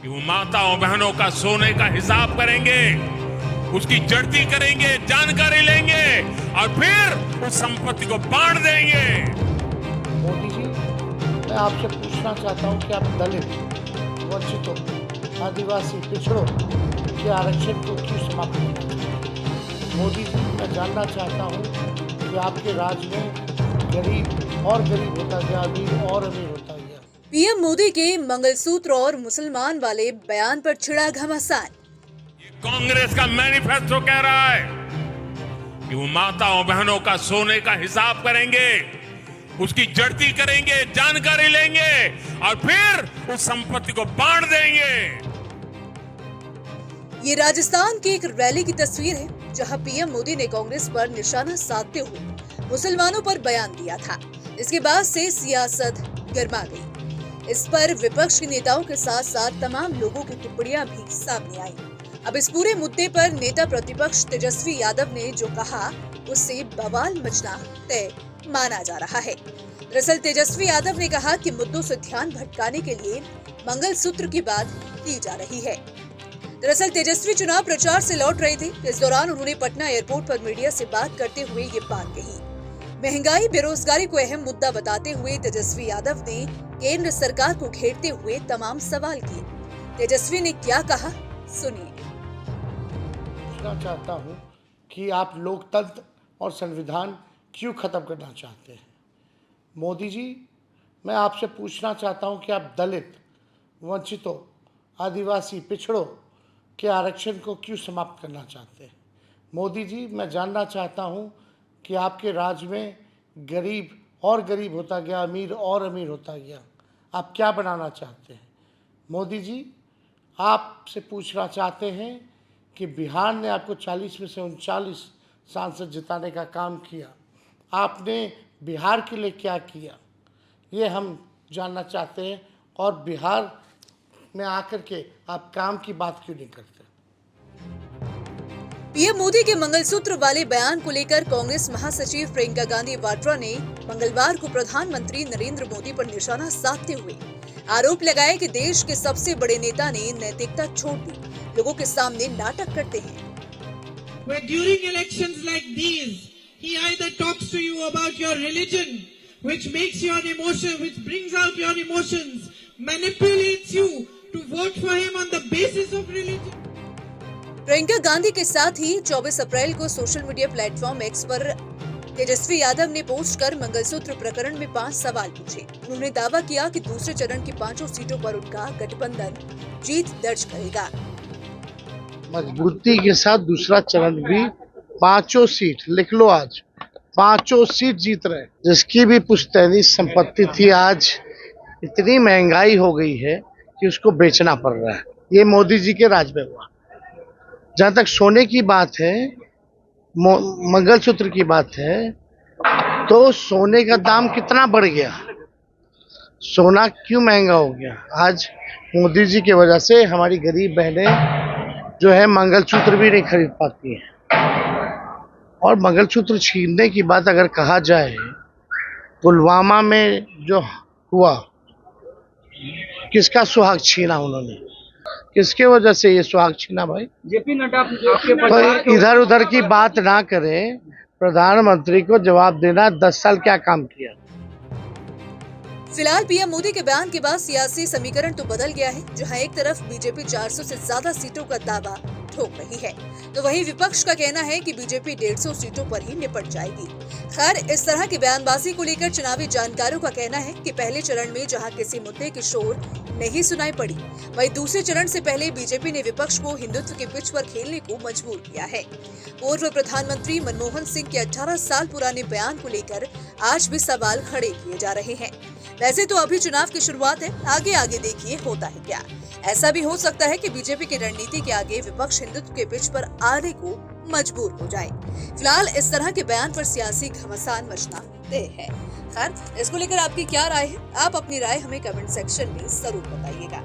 कि वो माताओं बहनों का सोने का हिसाब करेंगे, उसकी जड़ती करेंगे, जानकारी लेंगे और फिर उस संपत्ति को बांट देंगे। मोदी जी, मैं आपसे पूछना चाहता हूं कि आप दलित, वंचितों, आदिवासी, पिछड़ों के आरक्षण को क्यों समाप्त करना चाहते हैं? मोदी जी, मैं जानना चाहता हूं कि आपके राज में गरीब और गरीब होता गया, अमीर और अमीर होता गया। पीएम मोदी के मंगलसूत्र और मुसलमान वाले बयान पर छिड़ा घमासान। कांग्रेस का मैनिफेस्टो कह रहा है कि वो माताओं बहनों का सोने का हिसाब करेंगे, उसकी जड़ती करेंगे, जानकारी लेंगे और फिर उस संपत्ति को बांट देंगे। ये राजस्थान की एक रैली की तस्वीर है जहां पीएम मोदी ने कांग्रेस पर निशाना साधते हुए मुसलमानों पर बयान दिया था। इसके बाद से सियासत गर्मा गई। इस पर विपक्ष के नेताओं के साथ साथ तमाम लोगों की टिप्पणियां भी सामने आई। अब इस पूरे मुद्दे पर नेता प्रतिपक्ष तेजस्वी यादव ने जो कहा उससे बवाल मचना तय माना जा रहा है। दरअसल तेजस्वी यादव ने कहा कि मुद्दों से ध्यान भटकाने के लिए मंगलसूत्र की बात की जा रही है। दरअसल तेजस्वी चुनाव प्रचार से लौट रहे थे। इस दौरान उन्होंने पटना एयरपोर्ट पर मीडिया से बात करते हुए ये बात कही। महंगाई, बेरोजगारी को अहम मुद्दा बताते हुए तेजस्वी यादव ने केंद्र सरकार को घेरते हुए तमाम सवाल किए। तेजस्वी ने क्या कहा, सुनिए। पूछना चाहता हूं कि आप लोकतंत्र और संविधान क्यों खत्म करना चाहते हैं? मोदी जी, मैं आपसे पूछना चाहता हूं कि आप दलित, वंचितों, आदिवासी, पिछड़ों के आरक्षण को क्यों समाप्त करना चाहते हैं? मोदी जी, मैं जानना चाहता हूं कि आपके राज में गरीब और गरीब होता गया, अमीर और अमीर होता गया। आप क्या बनाना चाहते हैं? मोदी जी, आपसे पूछना चाहते हैं कि बिहार ने आपको 40 में से 39 सांसद जिताने का काम किया। आपने बिहार के लिए क्या किया, ये हम जानना चाहते हैं। और बिहार में आकर के आप काम की बात क्यों नहीं करते? पीएम मोदी के मंगलसूत्र वाले बयान को लेकर कांग्रेस महासचिव प्रियंका गांधी वाड्रा ने मंगलवार को प्रधानमंत्री नरेंद्र मोदी पर निशाना साधते हुए आरोप लगाया कि देश के सबसे बड़े नेता ने नैतिकता छोड़ दी, लोगों के सामने नाटक करते हैं। Where during elections like these, he either talks to you about your religion, which makes your emotion, which brings out your emotions, manipulates you to vote for him on the basis of religion. Priyanka Gandhi के साथ ही 24 अप्रैल को social media platform x पर तेजस्वी यादव ने post कर मंगलसूत्र प्रकरण में 5 सवाल पूछे। उन्होंने दावा किया कि दूसरे चरण की 5 सीटों पर उनका गठबंधन जीत दर्ज करेगा। मजबूती के साथ दूसरा चरण भी 5 सीट, लिख लो, आज 5 सीट जीत रहे। जिसकी भी पुश्तैनी संपत्ति थी, आज इतनी महंगाई हो गई है कि उसको बेचना पड़ रहा है। ये मोदी जी के राज में हुआ। जहाँ तक सोने की बात है, मंगलसूत्र की बात है, तो सोने का दाम कितना बढ़ गया, सोना क्यों महंगा हो गया? आज मोदी जी की वजह से हमारी गरीब बहनें जो है मंगलसूत्र भी नहीं खरीद पाती हैं। और मंगलसूत्र छीनने की बात अगर कहा जाए, पुलवामा में जो हुआ, किसका सुहाग छीना उन्होंने? किसके वजह से ये सुहाग छीना भाई? जेपी नड्डा आपके तो इधर उधर की बात ना करें, प्रधानमंत्री को जवाब देना 10 साल क्या काम किया। फिलहाल पीएम मोदी के बयान के बाद सियासी समीकरण तो बदल गया है। जहां एक तरफ बीजेपी 400 से ज्यादा सीटों का दावा ठोक रही है, तो वहीं विपक्ष का कहना है कि बीजेपी 150 सीटों पर ही निपट जाएगी। खैर, इस तरह की बयानबाजी को लेकर चुनावी जानकारों का कहना है कि पहले चरण में जहां किसी मुद्दे की शोर नहीं सुनाई पड़ी, वहीं दूसरे चरण से पहले बीजेपी ने विपक्ष को हिंदुत्व के पिच पर खेलने को मजबूर किया है। पूर्व प्रधानमंत्री मनमोहन सिंह के 18 साल पुराने बयान को लेकर आज भी सवाल खड़े किए जा रहे हैं। वैसे तो अभी चुनाव की शुरुआत है, आगे देखिए होता है क्या। ऐसा भी हो सकता है कि बीजेपी की रणनीति के आगे विपक्ष हिंदुत्व के पिच पर आने को मजबूर हो जाए। फिलहाल इस तरह के बयान पर सियासी घमासान मचना तय है। खैर, इसको लेकर आपकी क्या राय है? आप अपनी राय हमें कमेंट सेक्शन में जरूर बताइएगा।